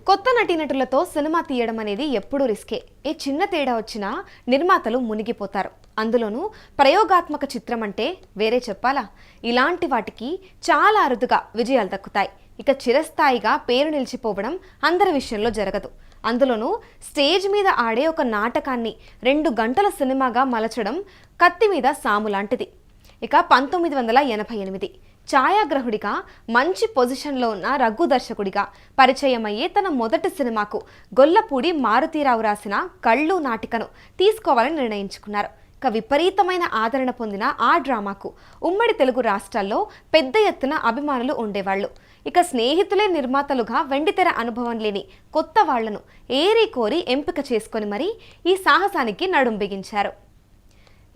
కొత్త నటీనటులతో సినిమా తీయడం అనేది ఎప్పుడూ రిస్కే. ఏ చిన్న తేడా వచ్చినా నిర్మాతలు మునిగిపోతారు. అందులోనూ ప్రయోగాత్మక చిత్రం అంటే వేరే చెప్పాలా. ఇలాంటి వాటికి చాలా అరుదుగా విజయాలు దక్కుతాయి. ఇక చిరస్థాయిగా పేరు నిలిచిపోవడం అందరి విషయంలో జరగదు. అందులోనూ స్టేజ్ మీద ఆడే ఒక నాటకాన్ని 2 గంటల సినిమాగా మలచడం కత్తి మీద సాము లాంటిది. ఇక 1988 ఛాయాగ్రహుడిగా మంచి పొజిషన్లో ఉన్న రఘు దర్శకుడిగా పరిచయమయ్యే తన మొదటి సినిమాకు గొల్లపూడి మారుతీరావు రాసిన కళ్ళు నాటికను తీసుకోవాలని నిర్ణయించుకున్నారు. ఇక విపరీతమైన ఆదరణ పొందిన ఆ డ్రామాకు ఉమ్మడి తెలుగు రాష్ట్రాల్లో పెద్ద ఎత్తున అభిమానులు ఉండేవాళ్లు. ఇక స్నేహితులే నిర్మాతలుగా వెండితెర అనుభవం లేని కొత్త వాళ్లను ఏరి కోరి ఎంపిక చేసుకొని మరీ ఈ సాహసానికి నడుం బిగించారు.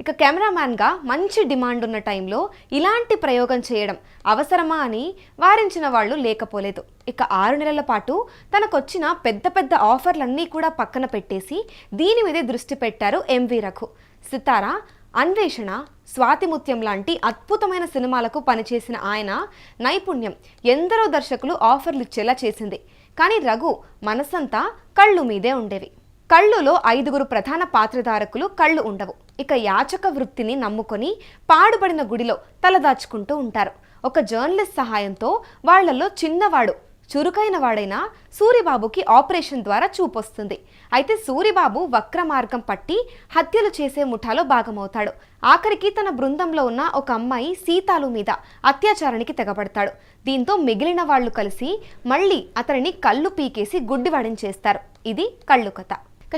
ఇక కెమెరామ్యాన్గా మంచి డిమాండ్ ఉన్న టైంలో ఇలాంటి ప్రయోగం చేయడం అవసరమా అని వారించిన వాళ్ళు లేకపోలేదు. ఇక 6 నెలల పాటు తనకొచ్చిన పెద్ద పెద్ద ఆఫర్లన్నీ కూడా పక్కన పెట్టేసి దీని మీదే దృష్టి పెట్టారు ఎంవి రఘు. సితారా, అన్వేషణ, స్వాతిముత్యం లాంటి అద్భుతమైన సినిమాలకు పనిచేసిన ఆయన నైపుణ్యం ఎందరో దర్శకులు ఆఫర్లు ఇచ్చేలా చేసింది. కానీ రఘు మనసంతా కళ్ళు మీదే ఉండేవి. కళ్ళులో 5 ప్రధాన పాత్రధారకులు కళ్ళు ఉండవు. ఇక యాచక వృత్తిని నమ్ముకొని పాడుబడిన గుడిలో తలదాచుకుంటూ ఉంటారు. ఒక జర్నలిస్ట్ సహాయంతో వాళ్లలో చిన్నవాడు చురుకైన వాడైన సూరిబాబుకి ఆపరేషన్ ద్వారా చూపొస్తుంది. అయితే సూరిబాబు వక్ర మార్గం పట్టి హత్యలు చేసే ముఠాలో భాగమవుతాడు. ఆఖరికి తన బృందంలో ఉన్న ఒక అమ్మాయి సీతాలు మీద అత్యాచారానికి తెగబడతాడు. దీంతో మిగిలిన వాళ్లు కలిసి మళ్ళీ అతనిని కళ్ళు పీకేసి గుడ్డివాడిని చేస్తారు. ఇది కళ్ళు కథ.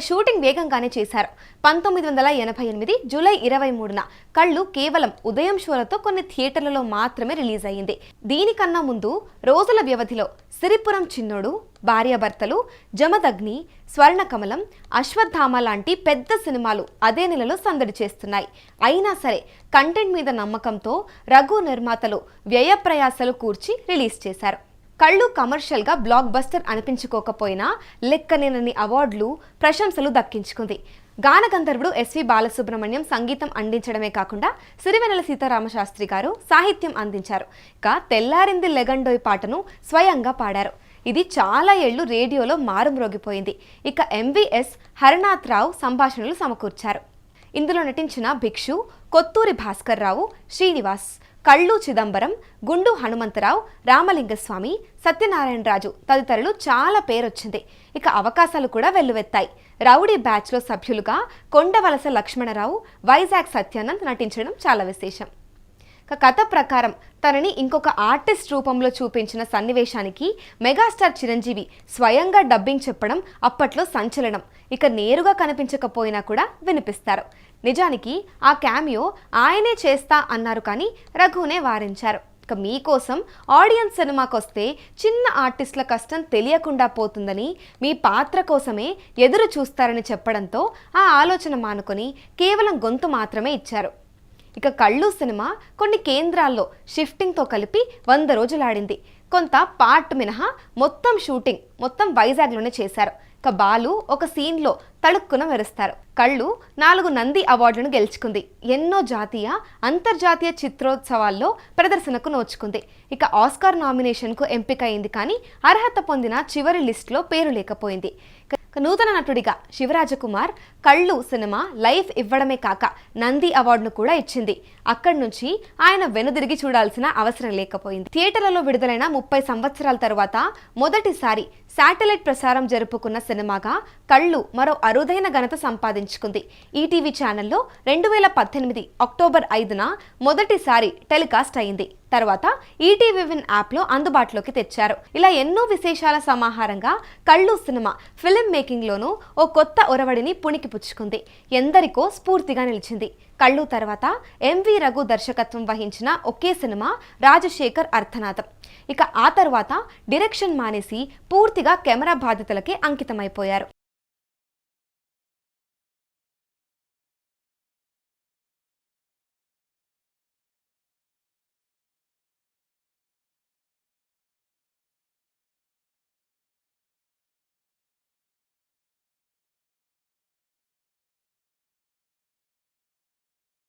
షూటింగ్ వేగంగానే చేశారు. 1988 జూలై 23న కళ్ళు కేవలం ఉదయం షోలతో కొన్ని థియేటర్లలో మాత్రమే రిలీజ్ అయ్యింది. దీనికన్నా ముందు రోజుల వ్యవధిలో సిరిపురం చిన్నోడు, భార్యాభర్తలు, జమదగ్ని, స్వర్ణకమలం, అశ్వత్థామ లాంటి పెద్ద సినిమాలు అదే నెలలో సందడి చేస్తున్నాయి. అయినా సరే కంటెంట్ మీద నమ్మకంతో రఘు నిర్మాతలు వ్యయప్రయాసలు కూర్చి రిలీజ్ చేశారు. కళ్ళు కమర్షియల్గా బ్లాక్ బస్టర్ అనిపించుకోకపోయినా లెక్కలేనన్ని అవార్డులు, ప్రశంసలు దక్కించుకుంది. గానగంధర్వుడు ఎస్వి బాలసుబ్రహ్మణ్యం సంగీతం అందించడమే కాకుండా సిరివెన్నెల సీతారామశాస్త్రి గారు సాహిత్యం అందించారు. ఇక తెల్లారింది లెగండోయ్ పాటను స్వయంగా పాడారు. ఇది చాలా ఏళ్లు రేడియోలో మారుమ్రోగిపోయింది. ఇక ఎంవిఎస్ హరనాథ్ రావు సంభాషణలు సమకూర్చారు. ఇందులో నటించిన భిక్షు, కొత్తూరి భాస్కర్ రావు, శ్రీనివాస్, కళ్ళు చిదంబరం, గుండు హనుమంతరావు, రామలింగస్వామి, సత్యనారాయణరాజు తదితరులు చాలా పేరొచ్చింది. ఇక అవకాశాలు కూడా వెల్లువెత్తాయి. రౌడీ బ్యాచ్లో సభ్యులుగా కొండవలస లక్ష్మణరావు, వైజాగ్ సత్యానంద్ నటించడం చాలా విశేషం. కథ ప్రకారం తనని ఇంకొక ఆర్టిస్ట్ రూపంలో చూపించిన సన్నివేశానికి మెగాస్టార్ చిరంజీవి స్వయంగా డబ్బింగ్ చెప్పడం అప్పట్లో సంచలనం. ఇక నేరుగా కనిపించకపోయినా కూడా వినిపిస్తారు. నిజానికి ఆ క్యామియో ఆయనే చేస్తా అన్నారు, కానీ రఘునే వారించారు. ఇక మీకోసం ఆడియన్స్ సినిమాకొస్తే చిన్న ఆర్టిస్టుల కష్టం తెలియకుండా పోతుందని, మీ పాత్ర కోసమే ఎదురు చూస్తారని చెప్పడంతో ఆ ఆలోచన మానుకొని కేవలం గొంతు మాత్రమే ఇచ్చారు. ఇక కళ్ళు సినిమా కొన్ని కేంద్రాల్లో షిఫ్టింగ్తో కలిపి 100 రోజులు ఆడింది. కొంత పార్ట్ మినహా మొత్తం వైజాగ్లోనే చేశారు. ఇక బాలు ఒక సీన్లో తళుక్కున మెరుస్తారు. కళ్ళు 4 నంది అవార్డులను గెలుచుకుంది. ఎన్నో జాతీయ, అంతర్జాతీయ చిత్రోత్సవాల్లో ప్రదర్శనకు నోచుకుంది. ఇక ఆస్కార్ నామినేషన్కు ఎంపికైంది, కానీ అర్హత పొందిన చివరి లిస్టులో పేరు లేకపోయింది. నూతన నటుడిగా శివరాజకుమార్ కళ్ళు సినిమా లైఫ్ ఇవ్వడమే కాక నంది అవార్డును కూడా ఇచ్చింది. అక్కడి నుంచి ఆయన వెనుదిరిగి చూడాల్సిన అవసరం లేకపోయింది. థియేటర్లలో విడుదలైన 30 సంవత్సరాల తరువాత మొదటిసారి శాటిలైట్ ప్రసారం జరుపుకున్న సినిమాగా కళ్ళు మరో అరుదైన ఘనత సంపాదించుకుంది. ఈటీవీ ఛానల్లో 2018 అక్టోబర్ 5న మొదటిసారి టెలికాస్ట్ అయింది. తర్వాత ఈటీవీ విన్ యాప్లో అందుబాటులోకి తెచ్చారు. ఇలా ఎన్నో విశేషాల సమాహారంగా కళ్ళు సినిమా ఫిల్మ్ మేకింగ్లోనూ ఓ కొత్త ఒరవడిని పుణికిపుచ్చుకుంది. ఎందరికో స్ఫూర్తిగా నిలిచింది. కళ్ళు తర్వాత ఎంవి రఘు దర్శకత్వం వహించిన ఒకే సినిమా రాజశేఖర్ అర్థనాథం. ఇక ఆ తర్వాత డైరెక్షన్ మానేసి పూర్తిగా కెమెరా బాధ్యతలకే అంకితమైపోయారు.